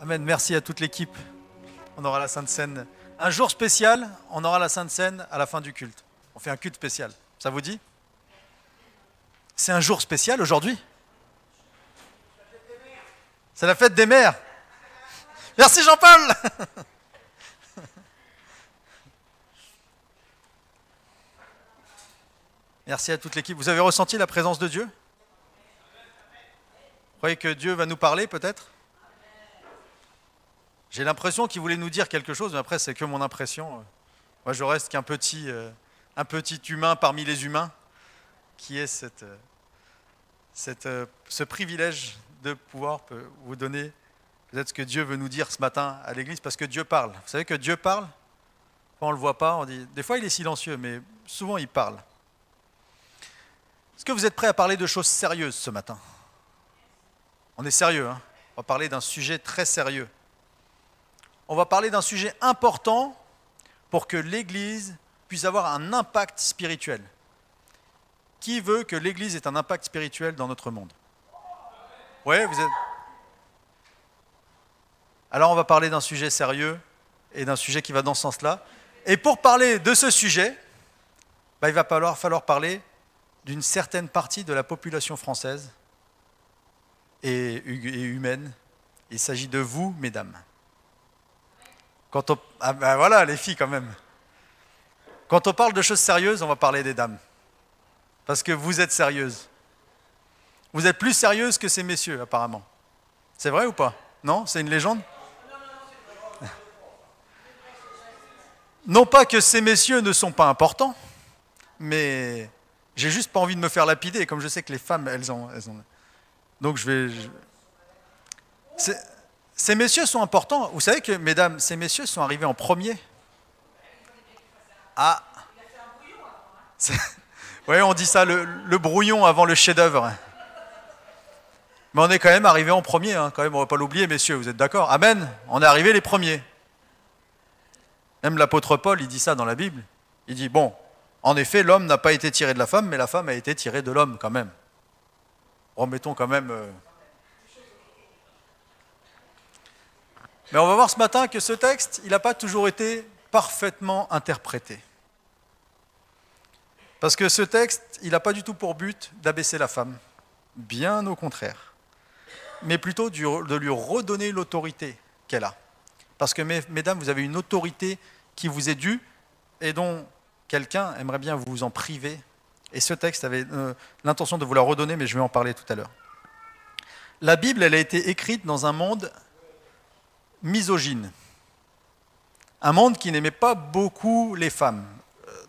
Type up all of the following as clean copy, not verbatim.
Amen. Merci à toute l'équipe. On aura la Sainte Seine. Un jour spécial, on aura la Sainte Seine à la fin du culte. On fait un culte spécial. Ça vous dit? C'est un jour spécial aujourd'hui. C'est la fête des mères. Merci Jean-Paul. Merci à toute l'équipe. Vous avez ressenti la présence de Dieu? Vous croyez que Dieu va nous parler peut-être? J'ai l'impression qu'il voulait nous dire quelque chose, mais après c'est que mon impression. Moi je reste qu'un petit humain parmi les humains qui ait ce privilège de pouvoir vous donner peut-être ce que Dieu veut nous dire ce matin à l'église, parce que Dieu parle. Vous savez que Dieu parle? Quand on ne le voit pas, on dit, des fois il est silencieux, mais souvent il parle. Est-ce que vous êtes prêts à parler de choses sérieuses ce matin? On est sérieux, hein? On va parler d'un sujet très sérieux. On va parler d'un sujet important pour que l'Église puisse avoir un impact spirituel. Qui veut que l'Église ait un impact spirituel dans notre monde? Oui, vous êtes... Alors on va parler d'un sujet sérieux et d'un sujet qui va dans ce sens-là. Et pour parler de ce sujet, il va falloir parler d'une certaine partie de la population française et humaine. Il s'agit de vous, mesdames. Voilà, les filles quand même. Quand on parle de choses sérieuses, on va parler des dames. Parce que vous êtes sérieuses. Vous êtes plus sérieuses que ces messieurs, apparemment. C'est vrai ou pas? Non? C'est une légende? Non pas que ces messieurs ne sont pas importants, mais j'ai juste pas envie de me faire lapider, comme je sais que les femmes, elles ont... Donc Ces messieurs sont importants. Vous savez que, mesdames, ces messieurs sont arrivés en premier. Ah. Oui, on dit ça, le brouillon avant le chef-d'œuvre. Mais on est quand même arrivés en premier, hein. Quand même, on ne va pas l'oublier, messieurs, vous êtes d'accord? Amen. On est arrivés les premiers. Même l'apôtre Paul, il dit ça dans la Bible. Il dit, bon, en effet, l'homme n'a pas été tiré de la femme, mais la femme a été tirée de l'homme quand même. Remettons quand même... Mais on va voir ce matin que ce texte, il n'a pas toujours été parfaitement interprété. Parce que ce texte, il n'a pas du tout pour but d'abaisser la femme, bien au contraire, mais plutôt de lui redonner l'autorité qu'elle a. Parce que, mesdames, vous avez une autorité qui vous est due et dont quelqu'un aimerait bien vous en priver. Et ce texte avait l'intention de vous la redonner, mais je vais en parler tout à l'heure. La Bible, elle a été écrite dans un monde misogyne. Un monde qui n'aimait pas beaucoup les femmes,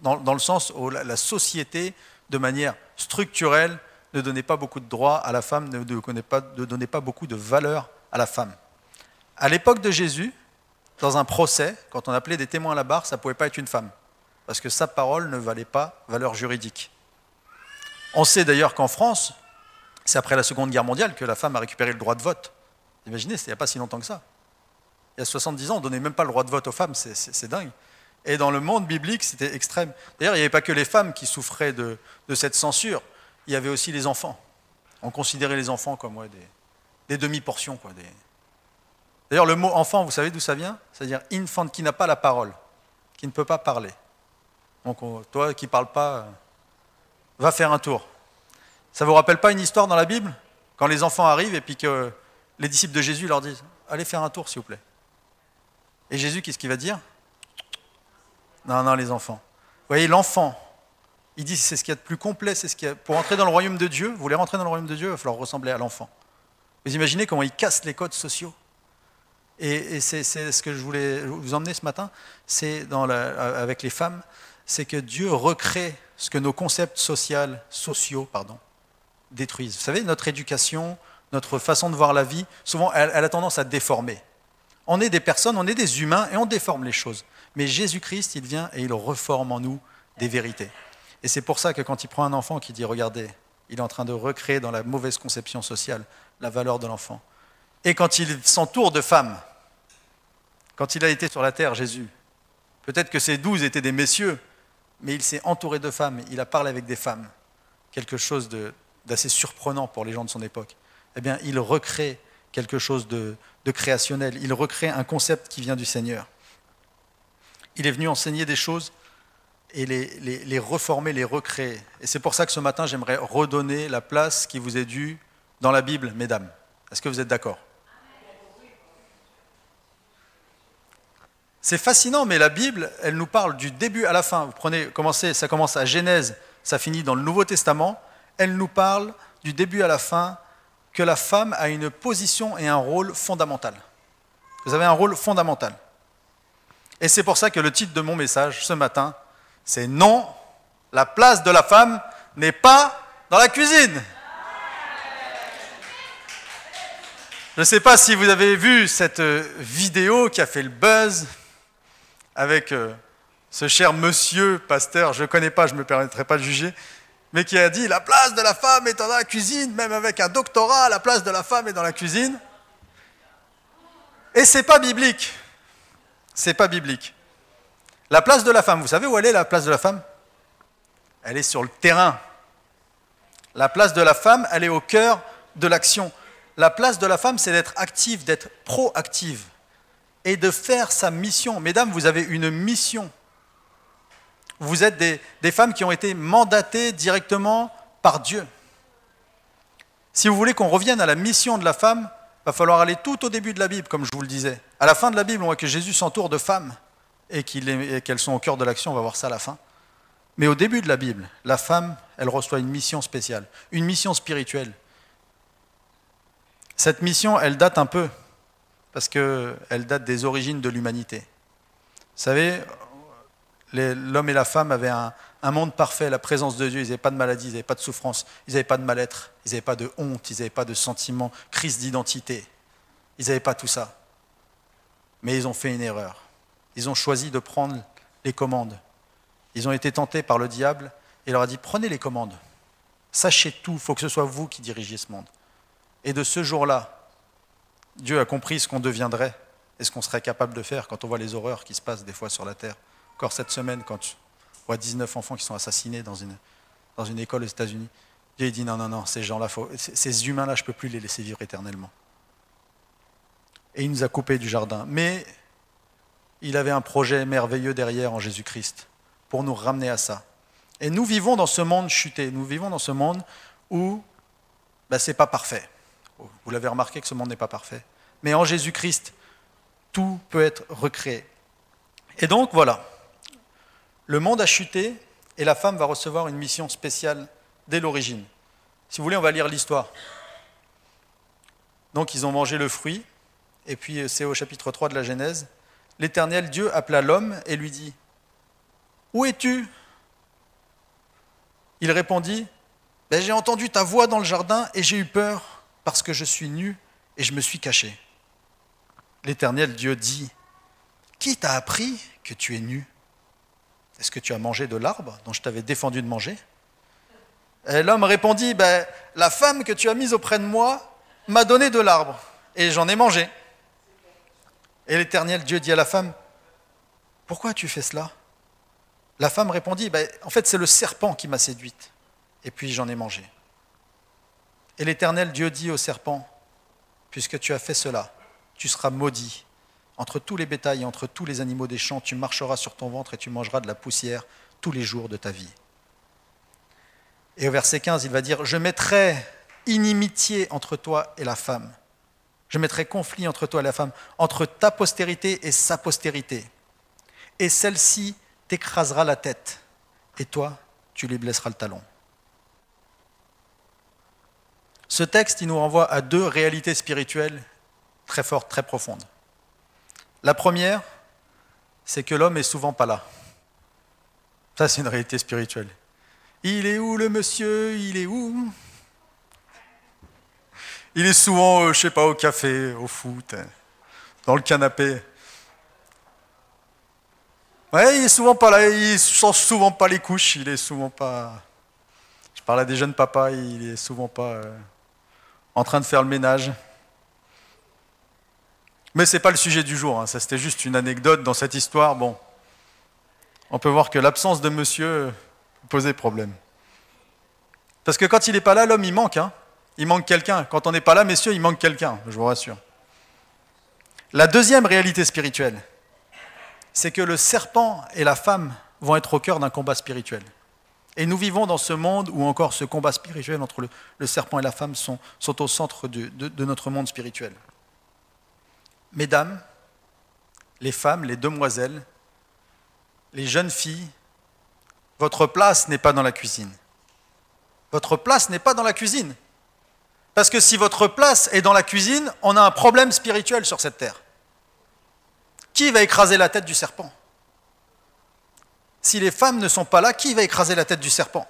dans le sens où la société, de manière structurelle, ne donnait pas beaucoup de droits à la femme, ne donnait pas beaucoup de valeur à la femme. À l'époque de Jésus, dans un procès, quand on appelait des témoins à la barre, ça ne pouvait pas être une femme, parce que sa parole ne valait pas valeur juridique. On sait d'ailleurs qu'en France, c'est après la Seconde Guerre mondiale que la femme a récupéré le droit de vote. Imaginez, il n'y a pas si longtemps que ça. Il y a 70 ans, on ne donnait même pas le droit de vote aux femmes, c'est dingue. Et dans le monde biblique, c'était extrême. D'ailleurs, il n'y avait pas que les femmes qui souffraient de cette censure, il y avait aussi les enfants. On considérait les enfants comme des demi-portions. D'ailleurs, le mot enfant, vous savez d'où ça vient? C'est-à-dire infant, qui n'a pas la parole, qui ne peut pas parler. Donc toi qui ne parles pas, va faire un tour. Ça ne vous rappelle pas une histoire dans la Bible? Quand les enfants arrivent et puis que les disciples de Jésus leur disent « Allez faire un tour, s'il vous plaît ». Et Jésus, qu'est-ce qu'il va dire? Non, les enfants. Vous voyez, l'enfant, il dit c'est ce qu'il y a de plus complet, pour entrer dans le royaume de Dieu, vous voulez rentrer dans le royaume de Dieu, il va falloir ressembler à l'enfant. Vous imaginez comment il casse les codes sociaux? Et c'est ce que je voulais vous emmener ce matin, c'est avec les femmes, c'est que Dieu recrée ce que nos concepts sociaux détruisent. Vous savez, notre éducation, notre façon de voir la vie, souvent, elle a tendance à déformer. On est des personnes, on est des humains et on déforme les choses. Mais Jésus-Christ, il vient et il reforme en nous des vérités. Et c'est pour ça que quand il prend un enfant qui dit « Regardez, il est en train de recréer dans la mauvaise conception sociale la valeur de l'enfant. » Et quand il s'entoure de femmes, quand il a été sur la terre, Jésus, peut-être que ses 12 étaient des messieurs, mais il s'est entouré de femmes, il a parlé avec des femmes. Quelque chose d'assez surprenant pour les gens de son époque. Eh bien, il recrée quelque chose de créationnel. Il recrée un concept qui vient du Seigneur. Il est venu enseigner des choses et les reformer, les recréer. Et c'est pour ça que ce matin, j'aimerais redonner la place qui vous est due dans la Bible, mesdames. Est-ce que vous êtes d'accord ? C'est fascinant, mais la Bible, elle nous parle du début à la fin. Vous prenez, ça commence à Genèse, ça finit dans le Nouveau Testament. Elle nous parle du début à la fin que la femme a une position et un rôle fondamental. Vous avez un rôle fondamental. Et c'est pour ça que le titre de mon message ce matin, c'est « Non, la place de la femme n'est pas dans la cuisine ». Je ne sais pas si vous avez vu cette vidéo qui a fait le buzz avec ce cher monsieur pasteur, je ne connais pas, je ne me permettrai pas de juger, mais qui a dit « La place de la femme est dans la cuisine », même avec un doctorat, la place de la femme est dans la cuisine. Et ce n'est pas biblique. C'est pas biblique. La place de la femme, vous savez où elle est, la place de la femme ? Elle est sur le terrain. La place de la femme, elle est au cœur de l'action. La place de la femme, c'est d'être active, d'être proactive et de faire sa mission. Mesdames, vous avez une mission. Vous êtes des femmes qui ont été mandatées directement par Dieu. Si vous voulez qu'on revienne à la mission de la femme, il va falloir aller tout au début de la Bible, comme je vous le disais. À la fin de la Bible, on voit que Jésus s'entoure de femmes et qu'elles sont au cœur de l'action, on va voir ça à la fin. Mais au début de la Bible, la femme, elle reçoit une mission spéciale, une mission spirituelle. Cette mission, elle date un peu, parce qu'elle date des origines de l'humanité. Vous savez, l'homme et la femme avaient un monde parfait, la présence de Dieu, ils n'avaient pas de maladie, ils n'avaient pas de souffrance, ils n'avaient pas de mal-être, ils n'avaient pas de honte, ils n'avaient pas de sentiment, crise d'identité. Ils n'avaient pas tout ça. Mais ils ont fait une erreur. Ils ont choisi de prendre les commandes. Ils ont été tentés par le diable et il leur a dit « Prenez les commandes, sachez tout, il faut que ce soit vous qui dirigiez ce monde. » Et de ce jour-là, Dieu a compris ce qu'on deviendrait et ce qu'on serait capable de faire quand on voit les horreurs qui se passent des fois sur la terre. Encore cette semaine, quand on voit 19 enfants qui sont assassinés dans une école aux États-Unis, Dieu dit non, ces gens-là, ces humains-là, je ne peux plus les laisser vivre éternellement. Et il nous a coupés du jardin. Mais il avait un projet merveilleux derrière en Jésus-Christ pour nous ramener à ça. Et nous vivons dans ce monde chuté, nous vivons dans ce monde où ce n'est pas parfait. Vous l'avez remarqué que ce monde n'est pas parfait. Mais en Jésus-Christ, tout peut être recréé. Et donc voilà, le monde a chuté et la femme va recevoir une mission spéciale dès l'origine. Si vous voulez, on va lire l'histoire. Donc ils ont mangé le fruit, et puis c'est au chapitre 3 de la Genèse. L'Éternel Dieu appela l'homme et lui dit « Où es-tu » Il répondit « J'ai entendu ta voix dans le jardin et j'ai eu peur parce que je suis nu et je me suis caché. » L'Éternel Dieu dit « Qui t'a appris que tu es nu ? Est-ce que tu as mangé de l'arbre dont je t'avais défendu de manger ?» Et l'homme répondit « La femme que tu as mise auprès de moi m'a donné de l'arbre et j'en ai mangé. » Et l'Éternel Dieu dit à la femme « Pourquoi as-tu fait cela ?» La femme répondit « En fait, c'est le serpent qui m'a séduite et puis j'en ai mangé. » Et l'Éternel Dieu dit au serpent « Puisque tu as fait cela, tu seras maudit. Entre tous les bétails et entre tous les animaux des champs, tu marcheras sur ton ventre et tu mangeras de la poussière tous les jours de ta vie. » Et au verset 15, il va dire « Je mettrai inimitié entre toi et la femme. Je mettrai conflit entre toi et la femme, entre ta postérité et sa postérité. Et celle-ci t'écrasera la tête, et toi, tu lui blesseras le talon. » Ce texte, il nous renvoie à deux réalités spirituelles très fortes, très profondes. La première, c'est que l'homme est souvent pas là. Ça, c'est une réalité spirituelle. Il est où le monsieur ? Il est où ? Il est souvent, je sais pas, au café, au foot, dans le canapé. Ouais, il est souvent pas là, il change souvent pas les couches, il est souvent pas... Je parle à des jeunes papas, il est souvent pas en train de faire le ménage. Mais c'est pas le sujet du jour, hein. Ça c'était juste une anecdote dans cette histoire. Bon, on peut voir que l'absence de monsieur posait problème. Parce que quand il n'est pas là, l'homme il manque, hein. Il manque quelqu'un. Quand on n'est pas là, messieurs, il manque quelqu'un, je vous rassure. La deuxième réalité spirituelle, c'est que le serpent et la femme vont être au cœur d'un combat spirituel. Et nous vivons dans ce monde où encore ce combat spirituel entre le serpent et la femme sont au centre de notre monde spirituel. Mesdames, les femmes, les demoiselles, les jeunes filles, votre place n'est pas dans la cuisine. Votre place n'est pas dans la cuisine. Parce que si votre place est dans la cuisine, on a un problème spirituel sur cette terre. Qui va écraser la tête du serpent? Si les femmes ne sont pas là, qui va écraser la tête du serpent?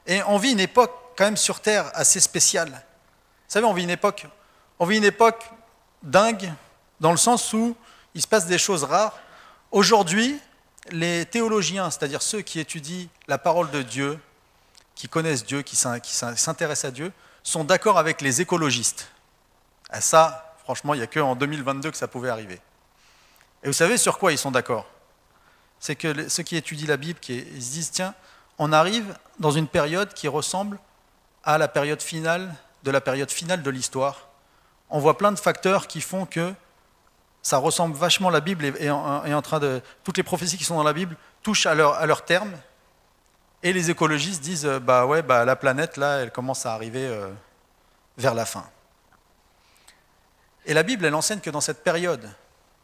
Et on vit une époque quand même sur terre assez spéciale. Vous savez, on vit une époque dingue, dans le sens où il se passe des choses rares. Aujourd'hui, les théologiens, c'est-à-dire ceux qui étudient la parole de Dieu, qui connaissent Dieu, qui s'intéressent à Dieu, sont d'accord avec les écologistes. Et ça, franchement, il n'y a qu'en 2022 que ça pouvait arriver. Et vous savez sur quoi ils sont d'accord? C'est que ceux qui étudient la Bible, ils se disent, tiens, on arrive dans une période qui ressemble à la période finale de l'histoire. On voit plein de facteurs qui font que ça ressemble vachement, la Bible est en train de... Toutes les prophéties qui sont dans la Bible touchent à leur terme. Et les écologistes disent, la planète, là, elle commence à arriver vers la fin. Et la Bible, elle enseigne que dans cette période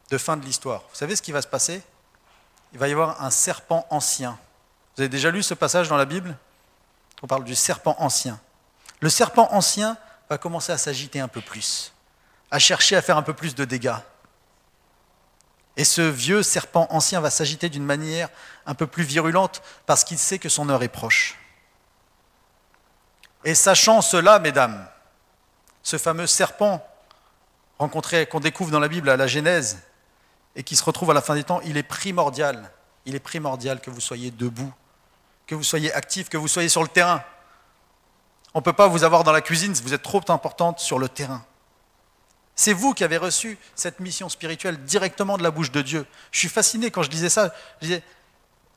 de fin de l'histoire, vous savez ce qui va se passer? Il va y avoir un serpent ancien. Vous avez déjà lu ce passage dans la Bible? On parle du serpent ancien. Le serpent ancien va commencer à s'agiter un peu plus, à chercher à faire un peu plus de dégâts. Et ce vieux serpent ancien va s'agiter d'une manière un peu plus virulente parce qu'il sait que son heure est proche. Et sachant cela, mesdames, ce fameux serpent qu'on découvre dans la Bible à la Genèse et qui se retrouve à la fin des temps, il est primordial que vous soyez debout, que vous soyez actifs, que vous soyez sur le terrain. On ne peut pas vous avoir dans la cuisine si vous êtes trop importante sur le terrain. C'est vous qui avez reçu cette mission spirituelle directement de la bouche de Dieu. Je suis fasciné quand je disais ça. Je disais,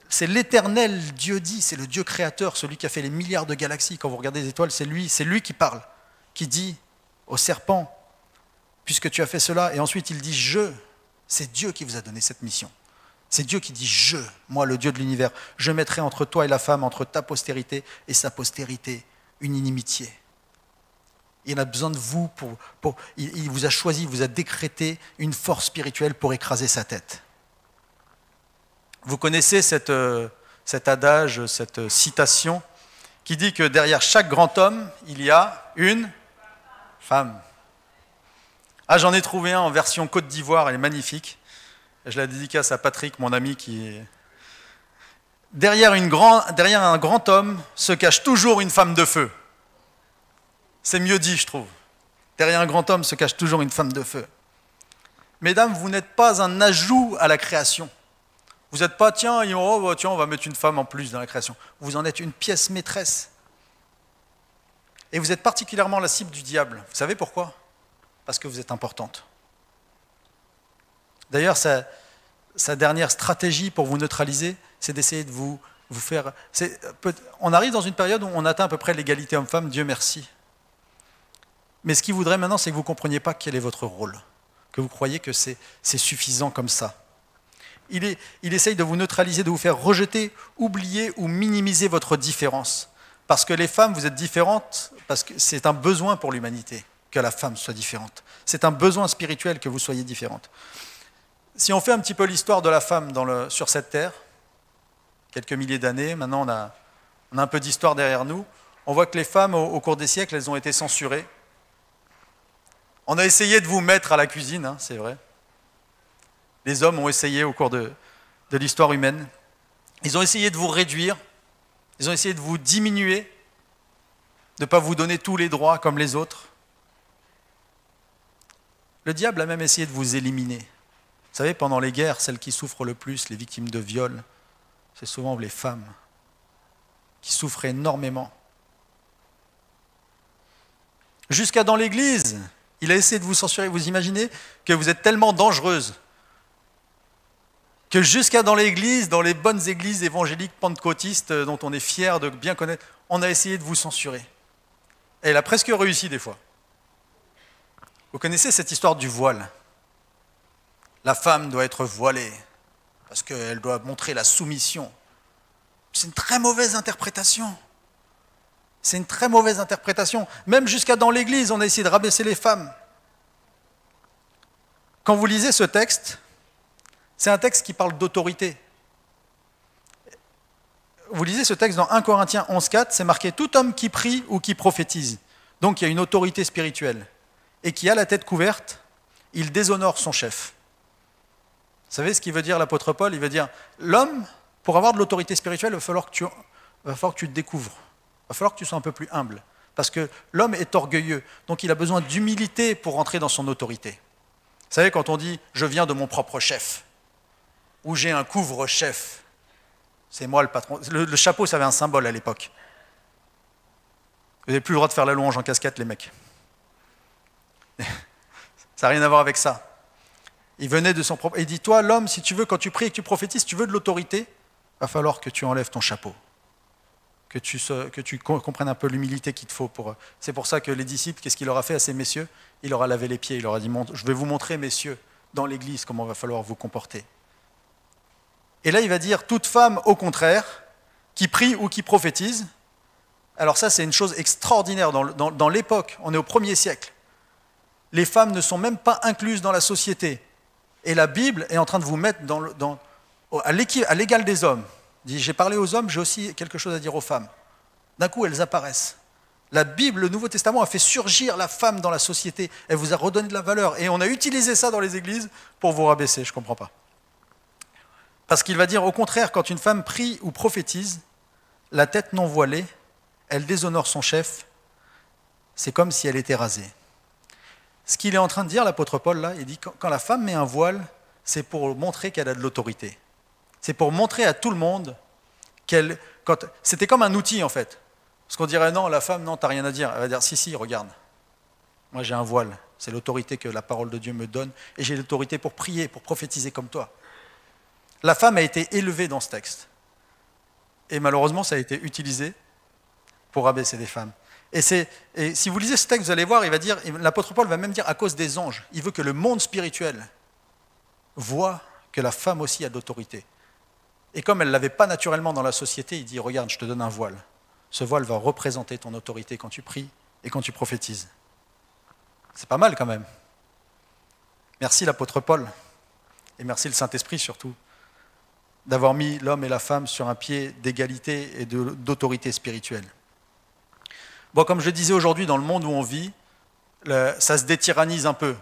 c'est l'éternel Dieu dit, c'est le Dieu créateur, celui qui a fait les milliards de galaxies. Quand vous regardez les étoiles, c'est lui qui parle, qui dit au serpent, puisque tu as fait cela, et ensuite il dit je. C'est Dieu qui vous a donné cette mission. C'est Dieu qui dit je, moi le Dieu de l'univers, je mettrai entre toi et la femme, entre ta postérité et sa postérité, une inimitié. Il a besoin de vous, il vous a choisi, il vous a décrété une force spirituelle pour écraser sa tête. Vous connaissez cet adage, cette citation qui dit que derrière chaque grand homme, il y a une femme. Ah, j'en ai trouvé un en version Côte d'Ivoire, elle est magnifique. Je la dédicace à Patrick, mon ami, qui est... Derrière un grand homme se cache toujours une femme de feu. C'est mieux dit, je trouve. Derrière un grand homme se cache toujours une femme de feu. Mesdames, vous n'êtes pas un ajout à la création. Vous n'êtes pas, tiens, on va mettre une femme en plus dans la création. Vous en êtes une pièce maîtresse. Et vous êtes particulièrement la cible du diable. Vous savez pourquoi? Parce que vous êtes importante. D'ailleurs, sa dernière stratégie pour vous neutraliser, c'est d'essayer de vous faire... On arrive dans une période où on atteint à peu près l'égalité homme-femme, Dieu merci. Mais ce qu'il voudrait maintenant, c'est que vous ne compreniez pas quel est votre rôle, que vous croyez que c'est suffisant comme ça. Il essaye de vous neutraliser, de vous faire rejeter, oublier ou minimiser votre différence. Parce que les femmes, vous êtes différentes, parce que c'est un besoin pour l'humanité que la femme soit différente. C'est un besoin spirituel que vous soyez différente. Si on fait un petit peu l'histoire de la femme sur cette terre, quelques milliers d'années, maintenant on a un peu d'histoire derrière nous, on voit que les femmes, au cours des siècles, elles ont été censurées. On a essayé de vous mettre à la cuisine, hein, c'est vrai. Les hommes ont essayé au cours de l'histoire humaine. Ils ont essayé de vous réduire, ils ont essayé de vous diminuer, de ne pas vous donner tous les droits comme les autres. Le diable a même essayé de vous éliminer. Vous savez, pendant les guerres, celles qui souffrent le plus, les victimes de viol, c'est souvent les femmes qui souffrent énormément. Jusqu'à dans l'Église, il a essayé de vous censurer. Vous imaginez que vous êtes tellement dangereuse que jusqu'à dans l'Église, dans les bonnes églises évangéliques pentecôtistes dont on est fier de bien connaître, on a essayé de vous censurer. Et elle a presque réussi des fois. Vous connaissez cette histoire du voile? La femme doit être voilée parce qu'elle doit montrer la soumission. C'est une très mauvaise interprétation. C'est une très mauvaise interprétation. Même jusqu'à dans l'Église, on a essayé de rabaisser les femmes. Quand vous lisez ce texte, c'est un texte qui parle d'autorité. Vous lisez ce texte dans 1 Corinthiens 11,4, c'est marqué « Tout homme qui prie ou qui prophétise ». Donc il y a une autorité spirituelle. Et qui a la tête couverte, il déshonore son chef. Vous savez ce qu'il veut dire l'apôtre Paul? Il veut dire, l'homme, pour avoir de l'autorité spirituelle, il va falloir que tu te découvres. Il va falloir que tu sois un peu plus humble. Parce que l'homme est orgueilleux. Donc il a besoin d'humilité pour rentrer dans son autorité. Vous savez, quand on dit « je viens de mon propre chef » ou « j'ai un couvre-chef », c'est moi le patron. Le chapeau, ça avait un symbole à l'époque. Vous n'avez plus le droit de faire la louange en casquette, les mecs. Ça n'a rien à voir avec ça. Il venait de son propre... Il dit, toi, l'homme, si tu veux, quand tu pries et que tu prophétises, si tu veux de l'autorité, il va falloir que tu enlèves ton chapeau. Que tu comprennes un peu l'humilité qu'il te faut. C'est pour ça que les disciples, qu'est-ce qu'il leur a fait à ces messieurs? Il leur a lavé les pieds. Il leur a dit, je vais vous montrer, messieurs, dans l'église, comment il va falloir vous comporter. Et là, il va dire, toute femme, au contraire, qui prie ou qui prophétise. Alors ça, c'est une chose extraordinaire dans l'époque. On est au 1er siècle. Les femmes ne sont même pas incluses dans la société. Et la Bible est en train de vous mettre à l'égal des hommes. Il dit, j'ai parlé aux hommes, j'ai aussi quelque chose à dire aux femmes. D'un coup, elles apparaissent. La Bible, le Nouveau Testament, a fait surgir la femme dans la société. Elle vous a redonné de la valeur. Et on a utilisé ça dans les églises pour vous rabaisser. Je ne comprends pas. Parce qu'il va dire, au contraire, quand une femme prie ou prophétise, la tête non voilée, elle déshonore son chef, c'est comme si elle était rasée. Ce qu'il est en train de dire, l'apôtre Paul, là, il dit quand la femme met un voile, c'est pour montrer qu'elle a de l'autorité. C'est pour montrer à tout le monde c'était comme un outil, en fait. Parce qu'on dirait, non, la femme, non, t'as rien à dire. Elle va dire, si, regarde. Moi, j'ai un voile. C'est l'autorité que la parole de Dieu me donne. Et j'ai l'autorité pour prier, pour prophétiser comme toi. La femme a été élevée dans ce texte. Et malheureusement, ça a été utilisé pour abaisser les femmes. Et si vous lisez ce texte, vous allez voir, l'apôtre Paul va même dire à cause des anges. Il veut que le monde spirituel voit que la femme aussi a de l'autorité. Et comme elle ne l'avait pas naturellement dans la société, il dit, regarde, je te donne un voile. Ce voile va représenter ton autorité quand tu pries et quand tu prophétises. C'est pas mal quand même. Merci l'apôtre Paul, et merci le Saint-Esprit surtout, d'avoir mis l'homme et la femme sur un pied d'égalité et d'autorité spirituelle. Bon, comme je disais aujourd'hui, dans le monde où on vit, ça se détyrannise un peu.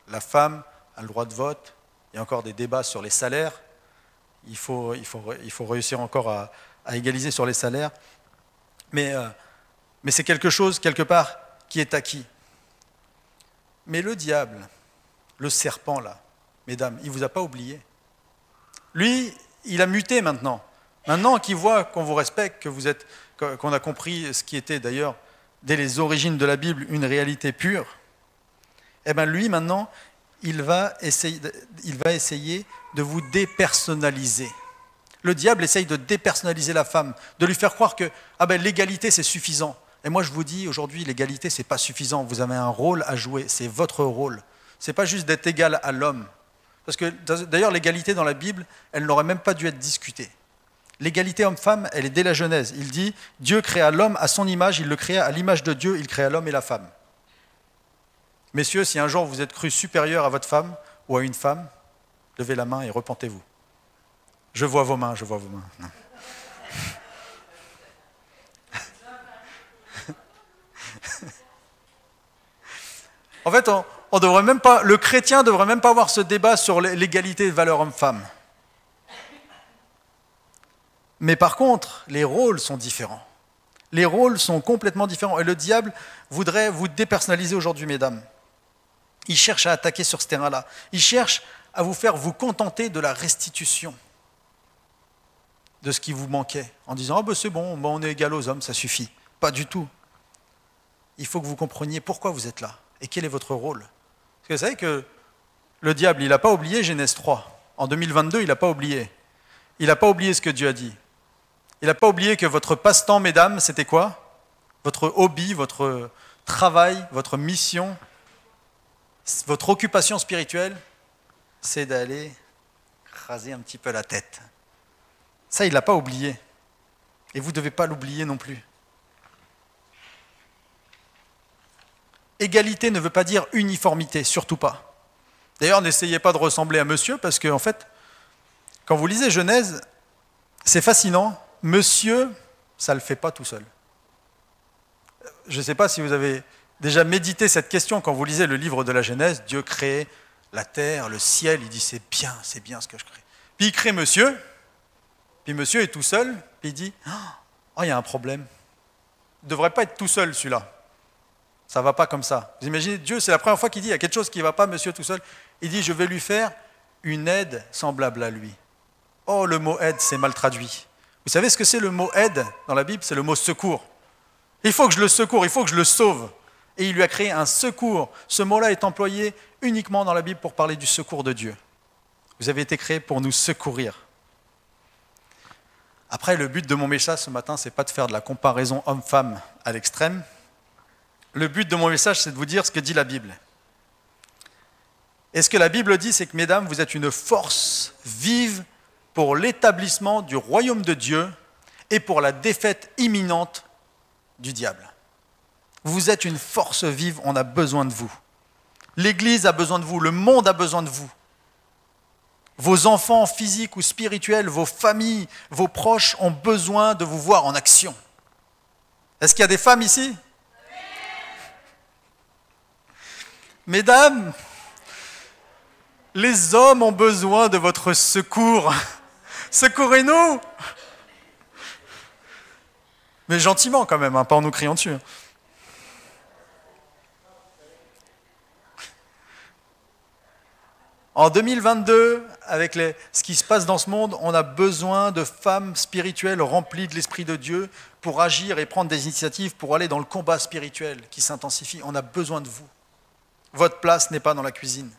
La femme a le droit de vote, il y a encore des débats sur les salaires, il faut réussir encore à égaliser sur les salaires, mais c'est quelque chose, quelque part, qui est acquis. Mais le diable, le serpent là, mesdames, il ne vous a pas oublié. Lui, il a muté maintenant. Maintenant qu'il voit qu'on vous respecte, qu'on a compris ce qui était d'ailleurs, dès les origines de la Bible, une réalité pure, eh bien lui, maintenant, il va essayer de vous dépersonnaliser. Le diable essaye de dépersonnaliser la femme, de lui faire croire que l'égalité, c'est suffisant. Et moi, je vous dis, aujourd'hui, l'égalité, ce n'est pas suffisant. Vous avez un rôle à jouer, c'est votre rôle. Ce n'est pas juste d'être égal à l'homme. Parce que, d'ailleurs, l'égalité dans la Bible, elle n'aurait même pas dû être discutée. L'égalité homme-femme, elle est dès la Genèse. Il dit, Dieu créa l'homme à son image, il le créa à l'image de Dieu, il créa l'homme et la femme. Messieurs, si un jour vous êtes cru supérieur à votre femme ou à une femme, levez la main et repentez-vous. Je vois vos mains, je vois vos mains. Non. En fait, on devrait même pas, le chrétien ne devrait même pas avoir ce débat sur l'égalité de valeur homme-femme. Mais par contre, les rôles sont différents. Les rôles sont complètement différents. Et le diable voudrait vous dépersonnaliser aujourd'hui, mesdames. Il cherche à attaquer sur ce terrain-là. Il cherche à vous faire vous contenter de la restitution de ce qui vous manquait, en disant « c'est bon, on est égal aux hommes, ça suffit ». Pas du tout. Il faut que vous compreniez pourquoi vous êtes là et quel est votre rôle. Parce que vous savez que le diable, il n'a pas oublié Genèse 3. En 2022, il n'a pas oublié. Il n'a pas oublié ce que Dieu a dit. Il n'a pas oublié que votre passe-temps, mesdames, c'était quoi? votre hobby, votre travail, votre mission, votre occupation spirituelle, c'est d'aller raser un petit peu la tête. Ça, il ne l'a pas oublié. Et vous ne devez pas l'oublier non plus. Égalité ne veut pas dire uniformité, surtout pas. D'ailleurs, n'essayez pas de ressembler à monsieur, parce que, en fait, quand vous lisez Genèse, c'est fascinant. Monsieur, ça ne le fait pas tout seul. Je ne sais pas si vous avez déjà médité cette question quand vous lisez le livre de la Genèse. Dieu crée la terre, le ciel, il dit c'est bien ce que je crée. Puis il crée monsieur, puis monsieur est tout seul, puis il dit oh, il y a un problème. Il ne devrait pas être tout seul celui-là. Ça ne va pas comme ça. Vous imaginez, Dieu, c'est la première fois qu'il dit il y a quelque chose qui ne va pas, monsieur tout seul. Il dit je vais lui faire une aide semblable à lui. Oh, le mot aide, c'est mal traduit. Vous savez ce que c'est le mot aide dans la Bible? C'est le mot secours. Il faut que je le secours, il faut que je le sauve. Et il lui a créé un secours. Ce mot-là est employé uniquement dans la Bible pour parler du secours de Dieu. Vous avez été créés pour nous secourir. Après, le but de mon message ce matin, ce n'est pas de faire de la comparaison homme-femme à l'extrême. Le but de mon message, c'est de vous dire ce que dit la Bible. Et ce que la Bible dit, c'est que, mesdames, vous êtes une force vive pour l'établissement du royaume de Dieu et pour la défaite imminente du diable. Vous êtes une force vive, on a besoin de vous. L'Église a besoin de vous, le monde a besoin de vous. Vos enfants physiques ou spirituels, vos familles, vos proches ont besoin de vous voir en action. Est-ce qu'il y a des femmes ici? Mesdames, les hommes ont besoin de votre secours. Secourez-nous! Mais gentiment quand même, pas en nous criant dessus. En 2022, avec ce qui se passe dans ce monde, on a besoin de femmes spirituelles remplies de l'Esprit de Dieu pour agir et prendre des initiatives pour aller dans le combat spirituel qui s'intensifie. On a besoin de vous. Votre place n'est pas dans la cuisine.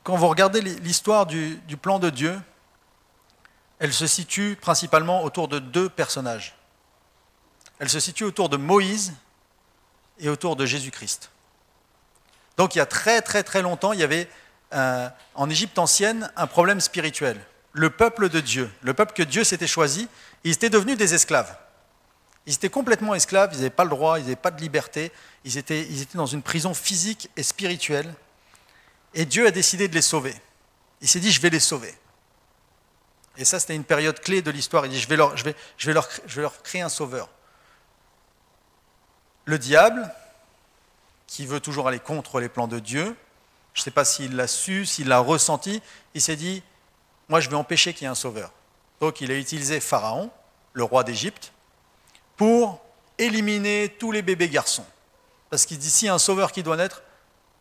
Quand vous regardez l'histoire du plan de Dieu, elle se situe principalement autour de deux personnages. Elle se situe autour de Moïse et autour de Jésus-Christ. Donc il y a très très très longtemps, il y avait en Égypte ancienne un problème spirituel. Le peuple de Dieu, le peuple que Dieu s'était choisi, ils étaient devenus des esclaves. Ils étaient complètement esclaves, ils n'avaient pas le droit, ils n'avaient pas de liberté, ils étaient dans une prison physique et spirituelle. Et Dieu a décidé de les sauver. Il s'est dit, je vais les sauver. Et ça, c'était une période clé de l'histoire. Il dit, je vais leur créer un sauveur. Le diable, qui veut toujours aller contre les plans de Dieu, je ne sais pas s'il l'a su, s'il l'a ressenti, il s'est dit, moi je vais empêcher qu'il y ait un sauveur. Donc il a utilisé Pharaon, le roi d'Égypte, pour éliminer tous les bébés garçons. Parce qu'il dit, s'il y a un sauveur qui doit naître,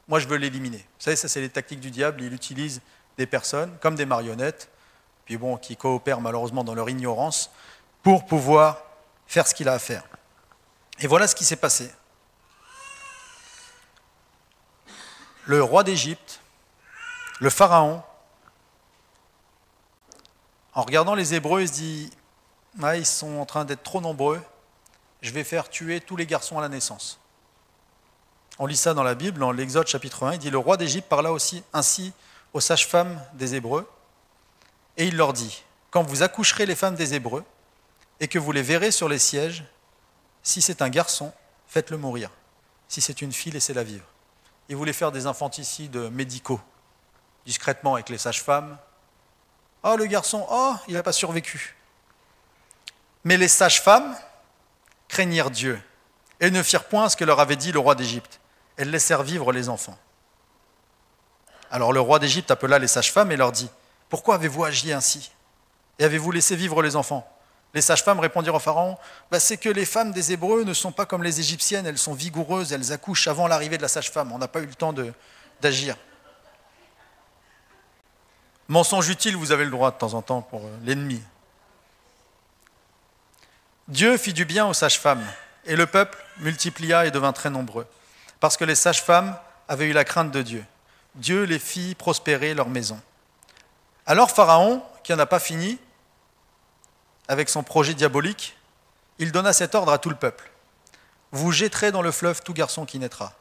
moi je veux l'éliminer. Vous savez, ça c'est les tactiques du diable, il utilise des personnes comme des marionnettes, puis bon, qui coopèrent malheureusement dans leur ignorance, pour pouvoir faire ce qu'il a à faire. Et voilà ce qui s'est passé. Le roi d'Égypte, le pharaon, en regardant les Hébreux, il se dit ah, ils sont en train d'être trop nombreux, je vais faire tuer tous les garçons à la naissance. On lit ça dans la Bible, dans l'Exode chapitre 1, il dit le roi d'Égypte parla aussi ainsi aux sages-femmes des Hébreux, et il leur dit quand vous accoucherez les femmes des Hébreux et que vous les verrez sur les sièges, si c'est un garçon, faites-le mourir. Si c'est une fille, laissez-la vivre. Il voulait faire des infanticides médicaux, discrètement avec les sages-femmes. Oh, le garçon, oh, il n'a pas survécu. Mais les sages-femmes craignirent Dieu et ne firent point ce que leur avait dit le roi d'Égypte. Elles laissèrent vivre les enfants. Alors le roi d'Égypte appela les sages-femmes et leur dit « Pourquoi avez-vous agi ainsi? Et avez-vous laissé vivre les enfants ?» Les sages-femmes répondirent au Pharaon « C'est que les femmes des Hébreux ne sont pas comme les Égyptiennes, elles sont vigoureuses, elles accouchent avant l'arrivée de la sage-femme. On n'a pas eu le temps d'agir. » Mensonge utile, vous avez le droit de temps en temps pour l'ennemi. Dieu fit du bien aux sages-femmes, et le peuple multiplia et devint très nombreux, parce que les sages-femmes avaient eu la crainte de Dieu. Dieu les fit prospérer leur maison. Alors Pharaon, qui n'en a pas fini avec son projet diabolique, il donna cet ordre à tout le peuple. Vous jetterez dans le fleuve tout garçon qui naîtra,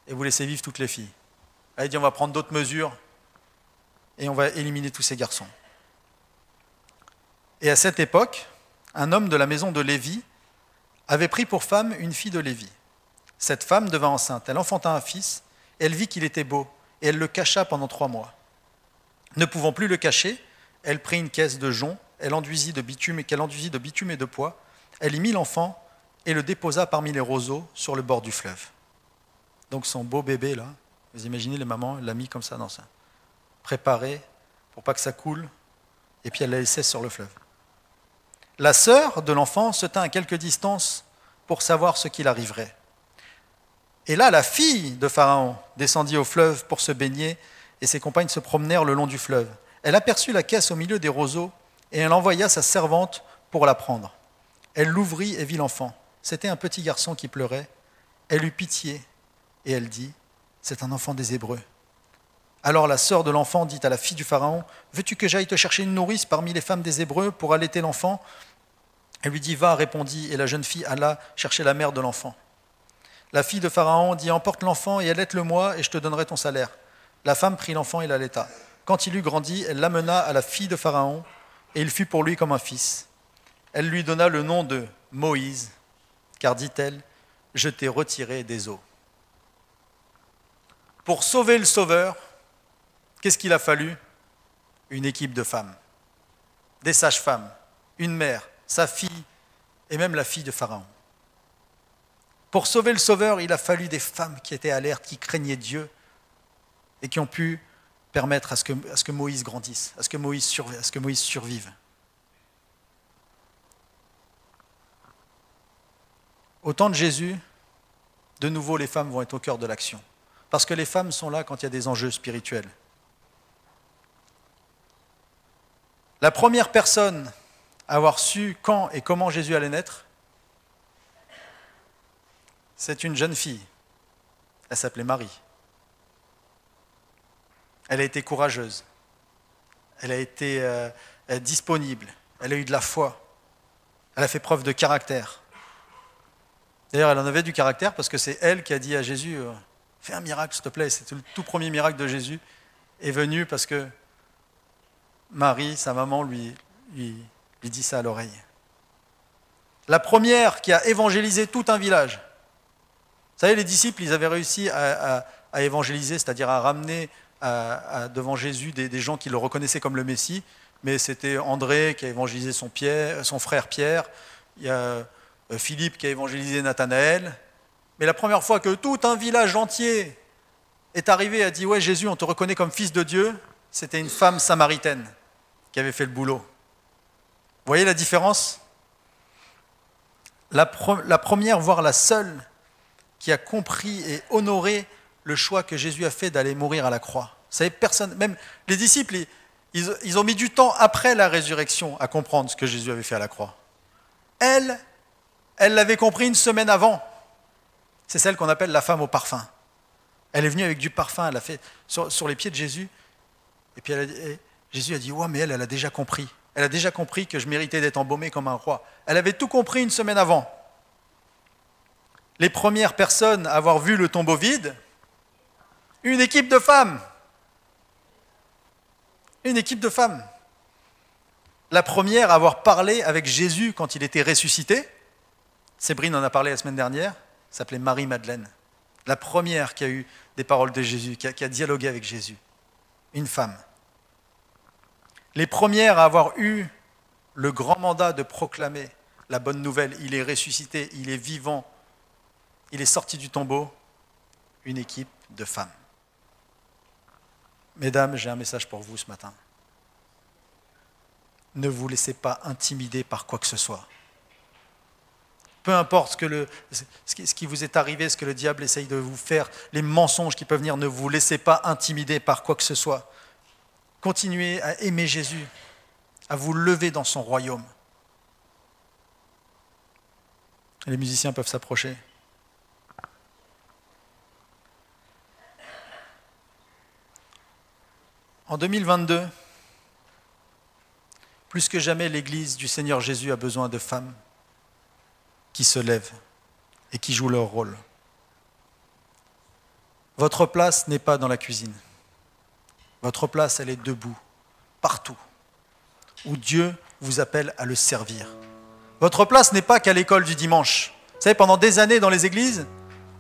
et vous laissez vivre toutes les filles. Là, il dit, on va prendre d'autres mesures, et on va éliminer tous ces garçons. Et à cette époque, un homme de la maison de Lévi avait pris pour femme une fille de Lévi. Cette femme devint enceinte, elle enfanta un fils, et elle vit qu'il était beau, et elle le cacha pendant 3 mois. Ne pouvant plus le cacher, elle prit une caisse de jonc, qu'elle enduisit de bitume et de pois, elle y mit l'enfant et le déposa parmi les roseaux sur le bord du fleuve. Donc son beau bébé, là, vous imaginez les mamans, elle l'a mis comme ça dans ça, préparé pour pas que ça coule, et puis elle l'a laissé sur le fleuve. La sœur de l'enfant se tint à quelque distance pour savoir ce qu'il arriverait. Et là, la fille de Pharaon descendit au fleuve pour se baigner, et ses compagnes se promenèrent le long du fleuve. Elle aperçut la caisse au milieu des roseaux, et elle envoya sa servante pour la prendre. Elle l'ouvrit et vit l'enfant. C'était un petit garçon qui pleurait. Elle eut pitié, et elle dit, « C'est un enfant des Hébreux. » Alors la sœur de l'enfant dit à la fille du Pharaon, « Veux-tu que j'aille te chercher une nourrice parmi les femmes des Hébreux pour allaiter l'enfant ?» Elle lui dit, « Va, répondit, et la jeune fille alla chercher la mère de l'enfant. La fille de Pharaon dit, « Emporte l'enfant et allaite-le-moi, et je te donnerai ton salaire. » La femme prit l'enfant et l'allaita. Quand il eut grandi, elle l'amena à la fille de Pharaon, et il fut pour lui comme un fils. Elle lui donna le nom de Moïse, car dit-elle, « Je t'ai retiré des eaux. » Pour sauver le sauveur, qu'est-ce qu'il a fallu? Une équipe de femmes, des sages-femmes, une mère, sa fille et même la fille de Pharaon. Pour sauver le sauveur, il a fallu des femmes qui étaient alertes, qui craignaient Dieu et qui ont pu permettre à ce que Moïse grandisse, à ce que Moïse survive. Au temps de Jésus, de nouveau, les femmes vont être au cœur de l'action. Parce que les femmes sont là quand il y a des enjeux spirituels. La première personne à avoir su quand et comment Jésus allait naître, c'est une jeune fille. Elle s'appelait Marie. Elle a été courageuse. Elle a été disponible. Elle a eu de la foi. Elle a fait preuve de caractère. D'ailleurs, elle en avait du caractère parce que c'est elle qui a dit à Jésus, « Fais un miracle, s'il te plaît. » C'est le tout premier miracle de Jésus est venu parce que Marie, sa maman, lui dit ça à l'oreille. La première qui a évangélisé tout un village. Vous savez, les disciples, ils avaient réussi à évangéliser, c'est-à-dire à ramener devant Jésus des gens qui le reconnaissaient comme le Messie, mais c'était André qui a évangélisé son frère Pierre, il y a Philippe qui a évangélisé Nathanaël, mais la première fois que tout un village entier est arrivé et a dit « Ouais, Jésus, on te reconnaît comme fils de Dieu », c'était une femme samaritaine qui avait fait le boulot. Vous voyez la différence? La première, voire la seule, qui a compris et honoré le choix que Jésus a fait d'aller mourir à la croix. Vous savez, personne, même les disciples, ils ont mis du temps après la résurrection à comprendre ce que Jésus avait fait à la croix. Elle l'avait compris une semaine avant. C'est celle qu'on appelle la femme au parfum. Elle est venue avec du parfum, elle l'a fait sur les pieds de Jésus. Et puis Jésus a dit, ouais, mais elle a déjà compris. Elle a déjà compris que je méritais d'être embaumé comme un roi. Elle avait tout compris une semaine avant. Les premières personnes à avoir vu le tombeau vide, une équipe de femmes. Une équipe de femmes. La première à avoir parlé avec Jésus quand il était ressuscité, Sébrine en a parlé la semaine dernière, s'appelait Marie-Madeleine. La première qui a eu des paroles de Jésus, qui a dialogué avec Jésus. Une femme. Les premières à avoir eu le grand mandat de proclamer la bonne nouvelle, il est ressuscité, il est vivant, il est sorti du tombeau, une équipe de femmes. Mesdames, j'ai un message pour vous ce matin. Ne vous laissez pas intimider par quoi que ce soit. Peu importe ce qui vous est arrivé, ce que le diable essaye de vous faire, les mensonges qui peuvent venir, ne vous laissez pas intimider par quoi que ce soit. Continuez à aimer Jésus, à vous lever dans son royaume. Les musiciens peuvent s'approcher. En 2022, plus que jamais, l'Église du Seigneur Jésus a besoin de femmes qui se lèvent et qui jouent leur rôle. Votre place n'est pas dans la cuisine. Votre place, elle est debout, partout, où Dieu vous appelle à le servir. Votre place n'est pas qu'à l'école du dimanche. Vous savez, pendant des années dans les églises,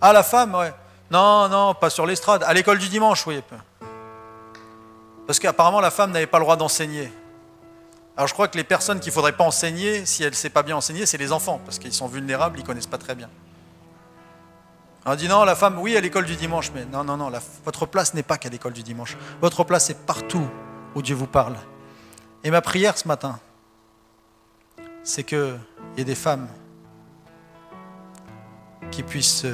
ah, la femme, ouais. Non, non, pas sur l'estrade. À l'école du dimanche, oui. Parce qu'apparemment, la femme n'avait pas le droit d'enseigner. Alors, je crois que les personnes qu'il ne faudrait pas enseigner, si elle ne sait pas bien enseigner, c'est les enfants, parce qu'ils sont vulnérables, ils ne connaissent pas très bien. On dit non, la femme, oui, à l'école du dimanche, mais non, non, non, votre place n'est pas qu'à l'école du dimanche. Votre place est partout où Dieu vous parle. Et ma prière ce matin, c'est qu'il y ait des femmes qui puissent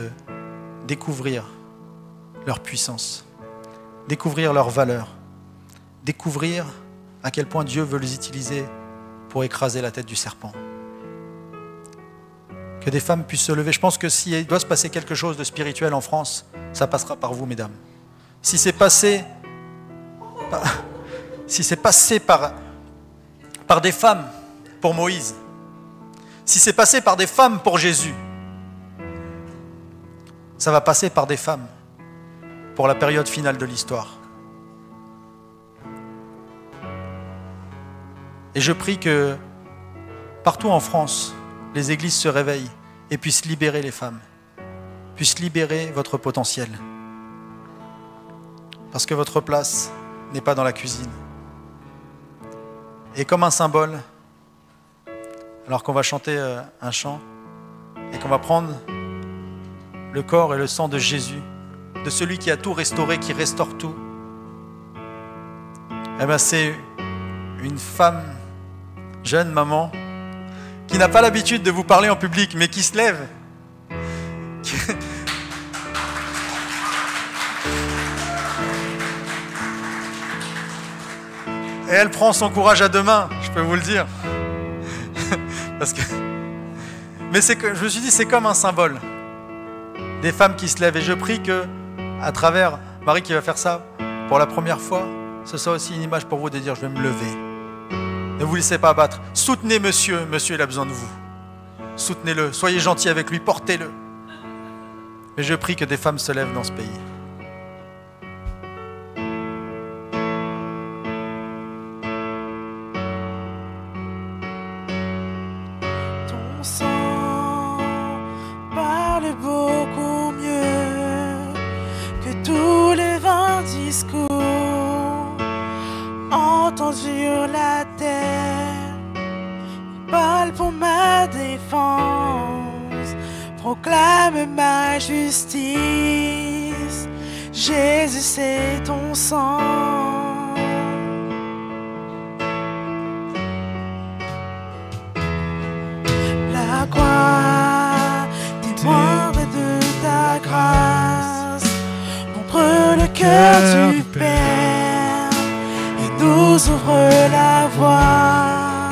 découvrir leur puissance, découvrir leur valeur, découvrir à quel point Dieu veut les utiliser pour écraser la tête du serpent. Que des femmes puissent se lever. Je pense que s'il doit se passer quelque chose de spirituel en France, ça passera par vous, mesdames. Si c'est passé par des femmes pour Moïse, si c'est passé par des femmes pour Jésus, ça va passer par des femmes pour la période finale de l'histoire. Et je prie que partout en France, les églises se réveillent et puissent libérer les femmes, puissent libérer votre potentiel. Parce que votre place n'est pas dans la cuisine. Et comme un symbole, alors qu'on va chanter un chant et qu'on va prendre le corps et le sang de Jésus, de celui qui a tout restauré, qui restaure tout, eh bien c'est une femme, jeune maman, qui n'a pas l'habitude de vous parler en public, mais qui se lève. Et elle prend son courage à deux mains, je peux vous le dire. Parce que... Mais je me suis dit, c'est comme un symbole. Des femmes qui se lèvent. Et je prie que, à travers Marie qui va faire ça pour la première fois, ce soit aussi une image pour vous de dire, je vais me lever. Ne vous laissez pas abattre. Soutenez monsieur. Monsieur, il a besoin de vous. Soutenez-le. Soyez gentils avec lui. Portez-le. Mais je prie que des femmes se lèvent dans ce pays. Ton sang parle beaucoup mieux que tous les 20 discours entendus sur la terre. Parle pour ma défense, proclame ma justice. Jésus, c'est ton sang. La croix témoigne de ta grâce, montre le cœur du Père et nous ouvre la voie.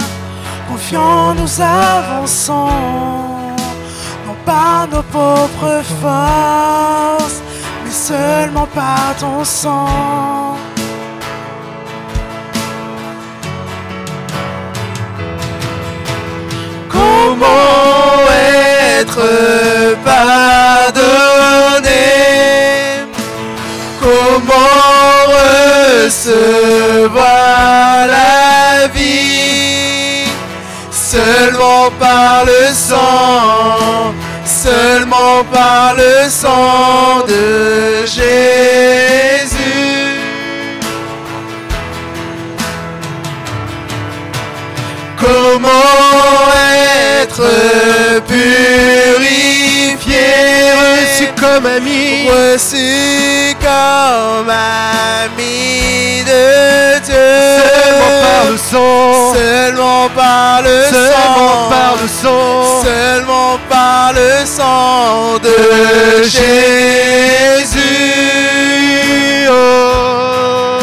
Confiants, nous avançons, non par nos pauvres forces, mais seulement par ton sang. Comment être pardonné? Comment recevoir la vie? Seulement par le sang, seulement par le sang de Jésus. Comment être purifié, reçu comme ami, reçu comme ami de Dieu, seulement par le sang, seulement par le sang, seulement par le sang de Jésus. Oh,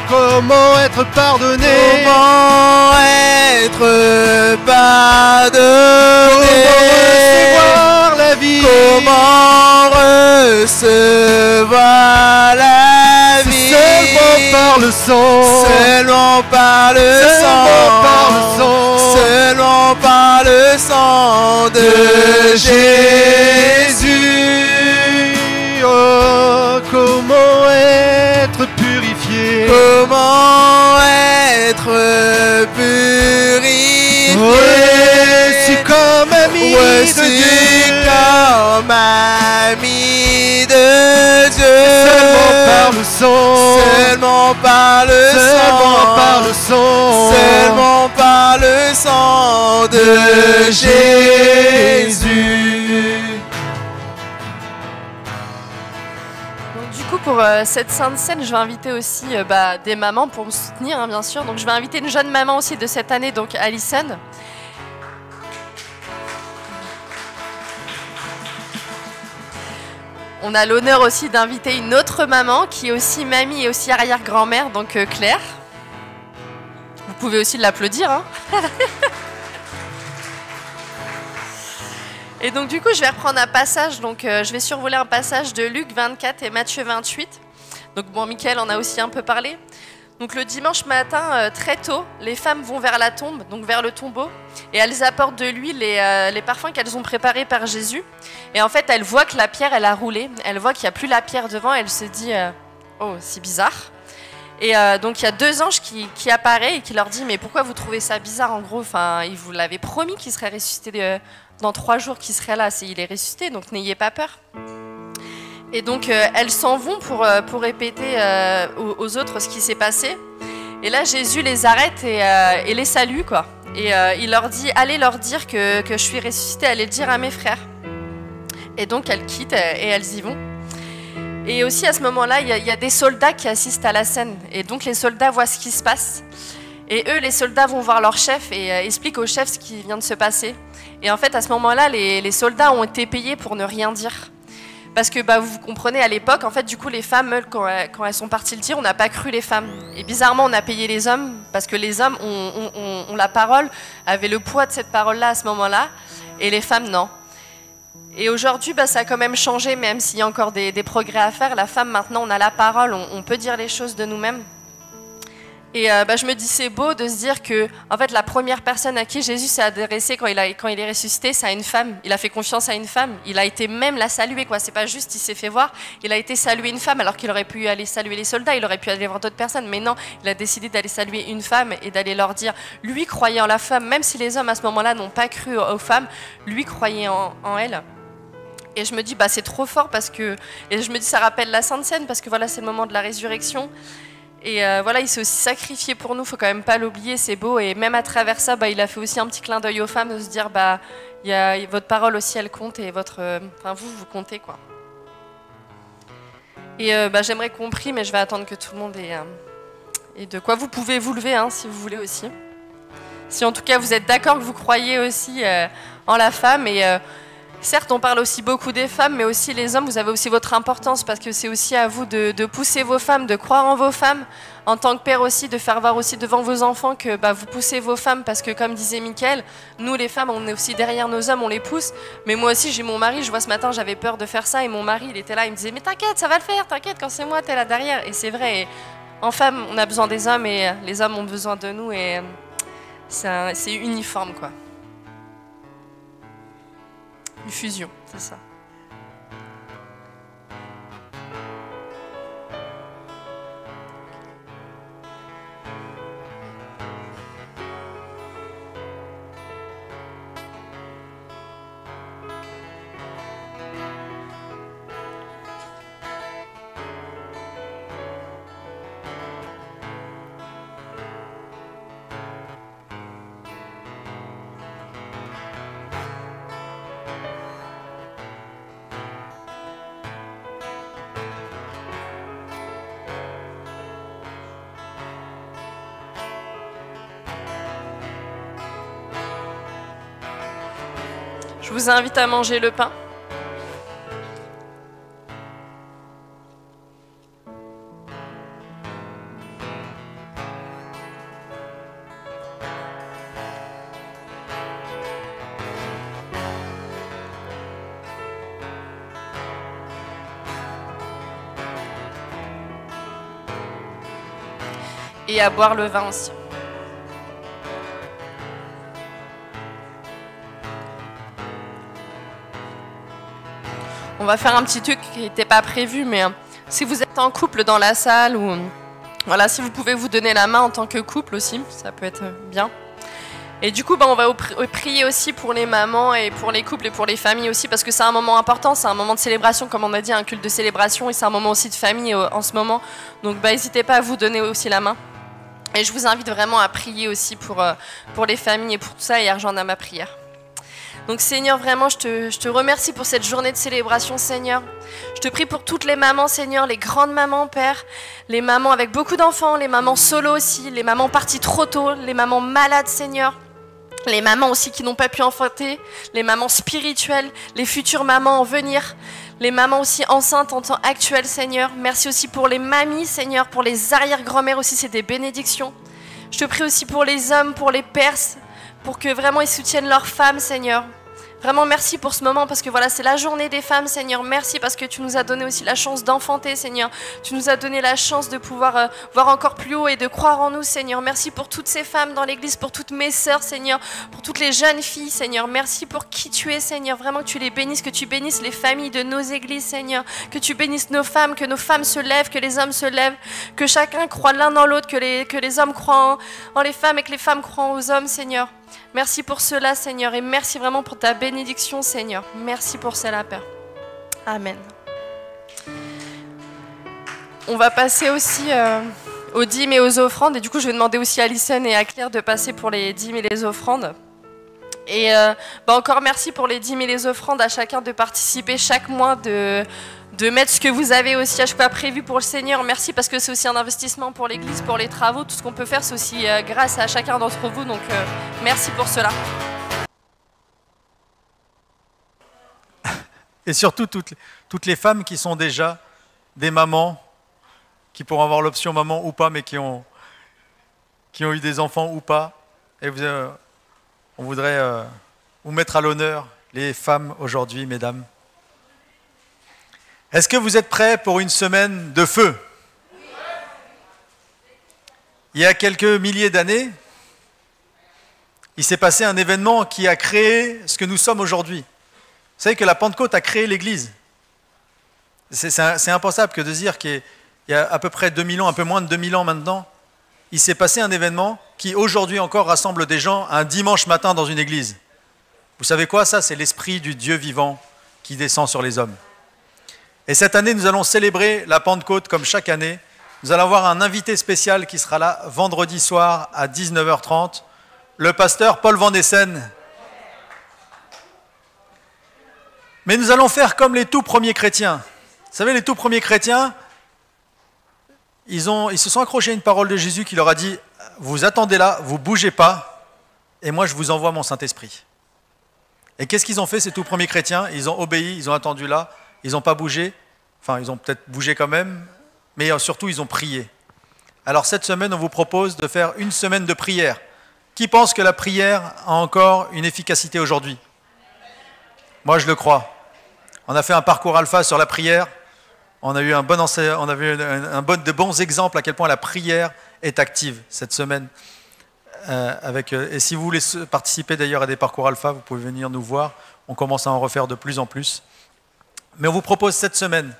comment être pardonné? Comment être pardonné? Comment recevoir la vie? Comment recevoir la vie? Seulement par le sang, seulement par le sang, seulement par le sang de Jésus. Oh, comment être purifié, Comment être purifié. Voici comme ami Voici de Dieu, comme ami de Dieu. seulement par le sang, Seulement par le seulement sang, par le sang, seulement par le sang de Jésus. Donc du coup pour cette sainte scène, je vais inviter aussi des mamans pour me soutenir hein, bien sûr. Donc je vais inviter une jeune maman aussi de cette année, donc Alison. On a l'honneur aussi d'inviter une autre maman qui est aussi mamie et aussi arrière-grand-mère, donc Claire. Vous pouvez aussi l'applaudir. Hein. Et donc du coup, je vais reprendre un passage, donc je vais survoler un passage de Luc 24 et Matthieu 28. Donc bon, Mickaël en a aussi un peu parlé. Donc le dimanche matin, très tôt, les femmes vont vers la tombe, donc vers le tombeau, et elles apportent de l'huile les parfums qu'elles ont préparés par Jésus. Et en fait, elles voient que la pierre, elle a roulé. Elles voient qu'il n'y a plus la pierre devant. Elle se dit, oh, c'est bizarre. Et donc il y a deux anges qui apparaissent et qui leur disent, mais pourquoi vous trouvez ça bizarre en gros, enfin, il vous l'avait promis qu'il serait ressuscité dans 3 jours, qu'il serait là. Il est ressuscité, donc n'ayez pas peur. Et donc elles s'en vont pour répéter aux autres ce qui s'est passé. Et là Jésus les arrête et les salue quoi. Et il leur dit, allez leur dire que je suis ressuscité, allez le dire à mes frères. Et donc elles quittent et elles y vont. Et aussi à ce moment-là, il y a des soldats qui assistent à la scène. Et donc les soldats voient ce qui se passe. Et eux, les soldats vont voir leur chef et expliquent au chef ce qui vient de se passer. Et en fait, à ce moment-là, les soldats ont été payés pour ne rien dire. Parce que vous comprenez, à l'époque, en fait, du coup, les femmes, quand elles sont parties le dire, on n'a pas cru les femmes. Et bizarrement, on a payé les hommes, parce que les hommes ont la parole, avaient le poids de cette parole-là à ce moment-là, et les femmes, non. Et aujourd'hui, ça a quand même changé, même s'il y a encore des progrès à faire. La femme, maintenant, on a la parole, on peut dire les choses de nous-mêmes. Et je me dis, c'est beau de se dire que, en fait, la première personne à qui Jésus s'est adressé quand il est ressuscité, c'est à une femme. Il a fait confiance à une femme. Il a été même la saluer, quoi. C'est pas juste, il s'est fait voir. Il a été saluer une femme, alors qu'il aurait pu aller saluer les soldats, il aurait pu aller voir d'autres personnes. Mais non, il a décidé d'aller saluer une femme et d'aller leur dire, lui croyait en la femme, même si les hommes à ce moment-là n'ont pas cru aux femmes, lui croyait en elle. Et je me dis, c'est trop fort parce que. Et je me dis, ça rappelle la Sainte Seine parce que voilà, c'est le moment de la résurrection. Et voilà, il s'est aussi sacrifié pour nous, il ne faut quand même pas l'oublier, c'est beau. Et même à travers ça, il a fait aussi un petit clin d'œil aux femmes de se dire, votre parole aussi, elle compte et vous comptez, quoi. Et j'aimerais qu'on prie, mais je vais attendre que tout le monde ait de quoi. Vous pouvez vous lever hein, si vous voulez aussi. Si en tout cas vous êtes d'accord que vous croyez aussi en la femme et certes, on parle aussi beaucoup des femmes, mais aussi les hommes, vous avez aussi votre importance parce que c'est aussi à vous de pousser vos femmes, de croire en vos femmes. En tant que père aussi, de faire voir aussi devant vos enfants que vous poussez vos femmes parce que comme disait Mickaël, nous les femmes, on est aussi derrière nos hommes, on les pousse. Mais moi aussi, j'ai mon mari, je vois ce matin, j'avais peur de faire ça et mon mari, il était là, il me disait « Mais t'inquiète, ça va le faire, t'inquiète, quand c'est moi, t'es là derrière. » Et c'est vrai, et en femme, on a besoin des hommes et les hommes ont besoin de nous et c'est uniforme, quoi. Une fusion, c'est ça. Je vous invite à manger le pain. et à boire le vin aussi. On va faire un petit truc qui n'était pas prévu, mais si vous êtes en couple dans la salle, ou voilà, si vous pouvez vous donner la main en tant que couple aussi, ça peut être bien. Et du coup, on va prier aussi pour les mamans et pour les couples et pour les familles aussi, parce que c'est un moment important, c'est un moment de célébration, comme on a dit, un culte de célébration, et c'est un moment aussi de famille en ce moment. Donc n'hésitez pas à vous donner aussi la main. Et je vous invite vraiment à prier aussi pour les familles et pour tout ça, et à rejoindre à ma prière. Donc Seigneur, vraiment, je te remercie pour cette journée de célébration, Seigneur. Je te prie pour toutes les mamans, Seigneur, les grandes mamans, Père, les mamans avec beaucoup d'enfants, les mamans solo aussi, les mamans parties trop tôt, les mamans malades, Seigneur. Les mamans aussi qui n'ont pas pu enfanter, les mamans spirituelles, les futures mamans en venir, les mamans aussi enceintes en temps actuel, Seigneur. Merci aussi pour les mamies, Seigneur, pour les arrière-grand-mères aussi, c'est des bénédictions. Je te prie aussi pour les hommes, pour les pères, pour que vraiment ils soutiennent leurs femmes, Seigneur. Vraiment merci pour ce moment, parce que voilà, c'est la journée des femmes, Seigneur. Merci parce que tu nous as donné aussi la chance d'enfanter, Seigneur. Tu nous as donné la chance de pouvoir voir encore plus haut et de croire en nous, Seigneur. Merci pour toutes ces femmes dans l'église, pour toutes mes sœurs, Seigneur, pour toutes les jeunes filles, Seigneur. Merci pour qui tu es, Seigneur. Vraiment que tu les bénisses, que tu bénisses les familles de nos églises, Seigneur. Que tu bénisses nos femmes, que nos femmes se lèvent, que les hommes se lèvent, que chacun croit l'un dans l'autre, que les hommes croient en les femmes et que les femmes croient aux hommes, Seigneur. Merci pour cela, Seigneur, et merci vraiment pour ta bénédiction, Seigneur. Merci pour cela, Père. Amen. On va passer aussi aux dîmes et aux offrandes, et du coup, je vais demander aussi à Alison et à Claire de passer pour les dîmes et les offrandes. Et encore merci pour les dîmes et les offrandes, à chacun de participer chaque mois, de mettre ce que vous avez aussi à chaque fois prévu pour le Seigneur. Merci, parce que c'est aussi un investissement pour l'Église, pour les travaux. Tout ce qu'on peut faire, c'est aussi grâce à chacun d'entre vous. Donc, merci pour cela. Et surtout, toutes les femmes qui sont déjà des mamans, qui pourront avoir l'option maman ou pas, mais qui ont eu des enfants ou pas. Et on voudrait vous mettre à l'honneur, les femmes aujourd'hui, mesdames. Est-ce que vous êtes prêts pour une semaine de feu? Il y a quelques milliers d'années, il s'est passé un événement qui a créé ce que nous sommes aujourd'hui. Vous savez que la Pentecôte a créé l'Église. C'est impensable que de dire qu'il y a à peu près 2000 ans, un peu moins de 2000 ans maintenant, il s'est passé un événement qui aujourd'hui encore rassemble des gens un dimanche matin dans une église. Vous savez quoi, ça? C'est l'esprit du Dieu vivant qui descend sur les hommes. Et cette année, nous allons célébrer la Pentecôte comme chaque année. Nous allons avoir un invité spécial qui sera là vendredi soir à 19h30, le pasteur Paul Van Essen. Mais nous allons faire comme les tout premiers chrétiens. Vous savez, les tout premiers chrétiens, ils se sont accrochés à une parole de Jésus qui leur a dit « Vous attendez là, vous ne bougez pas, et moi je vous envoie mon Saint-Esprit. » Et qu'est-ce qu'ils ont fait, ces tout premiers chrétiens? Ils ont obéi, ils ont attendu là. Ils n'ont pas bougé, enfin ils ont peut-être bougé quand même, mais surtout ils ont prié. Alors cette semaine, on vous propose de faire une semaine de prière. Qui pense que la prière a encore une efficacité aujourd'hui? Moi je le crois. On a fait un parcours alpha sur la prière, on a eu de bons exemples à quel point la prière est active cette semaine. Et si vous voulez participer d'ailleurs à des parcours alpha, vous pouvez venir nous voir, on commence à en refaire de plus en plus. Mais on vous propose cette semaine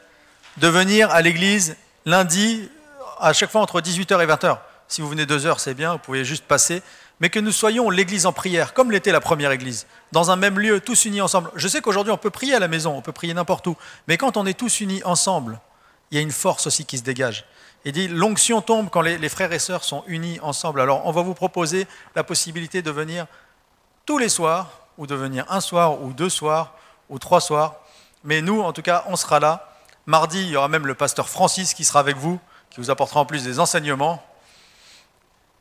de venir à l'église lundi, à chaque fois entre 18h et 20h. Si vous venez 2 heures, c'est bien, vous pouvez juste passer. Mais que nous soyons l'église en prière, comme l'était la première église, dans un même lieu, tous unis ensemble. Je sais qu'aujourd'hui, on peut prier à la maison, on peut prier n'importe où. Mais quand on est tous unis ensemble, il y a une force aussi qui se dégage. Il dit, l'onction tombe quand les frères et sœurs sont unis ensemble. Alors, on va vous proposer la possibilité de venir tous les soirs, ou de venir un soir, ou 2 soirs, ou 3 soirs. Mais nous, en tout cas, on sera là. Mardi, il y aura même le pasteur Francis qui sera avec vous, qui vous apportera en plus des enseignements.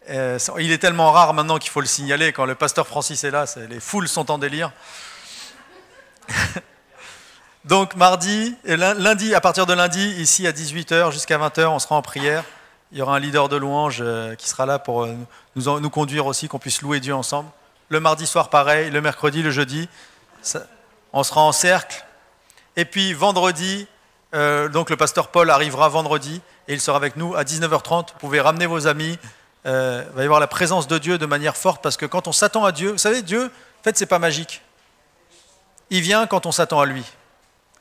Il est tellement rare maintenant qu'il faut le signaler. Quand le pasteur Francis est là, les foules sont en délire. Donc mardi, et lundi, à partir de lundi, ici à 18h jusqu'à 20h, on sera en prière. Il y aura un leader de louange qui sera là pour nous conduire aussi, qu'on puisse louer Dieu ensemble. Le mardi soir, pareil. Le mercredi, le jeudi, on sera en cercle. Et puis vendredi, donc le pasteur Paul arrivera vendredi et il sera avec nous à 19h30. Vous pouvez ramener vos amis, va y avoir la présence de Dieu de manière forte, parce que quand on s'attend à Dieu, vous savez, Dieu, en fait, c'est pas magique. Il vient quand on s'attend à lui.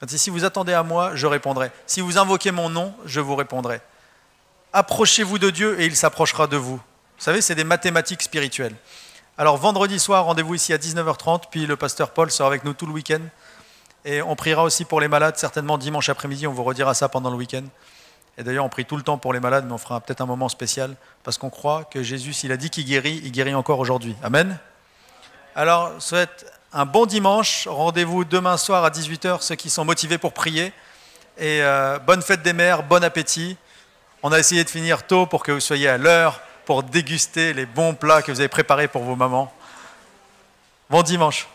Si vous attendez à moi, je répondrai. Si vous invoquez mon nom, je vous répondrai. Approchez-vous de Dieu et il s'approchera de vous. Vous savez, c'est des mathématiques spirituelles. Alors, vendredi soir, rendez-vous ici à 19h30, puis le pasteur Paul sera avec nous tout le week-end. Et on priera aussi pour les malades, certainement dimanche après-midi, on vous redira ça pendant le week-end. Et d'ailleurs, on prie tout le temps pour les malades, mais on fera peut-être un moment spécial, parce qu'on croit que Jésus, s'il a dit qu'il guérit, il guérit encore aujourd'hui. Amen. Alors, je souhaite un bon dimanche. Rendez-vous demain soir à 18h, ceux qui sont motivés pour prier. Et bonne fête des mères, bon appétit. On a essayé de finir tôt pour que vous soyez à l'heure, pour déguster les bons plats que vous avez préparés pour vos mamans. Bon dimanche.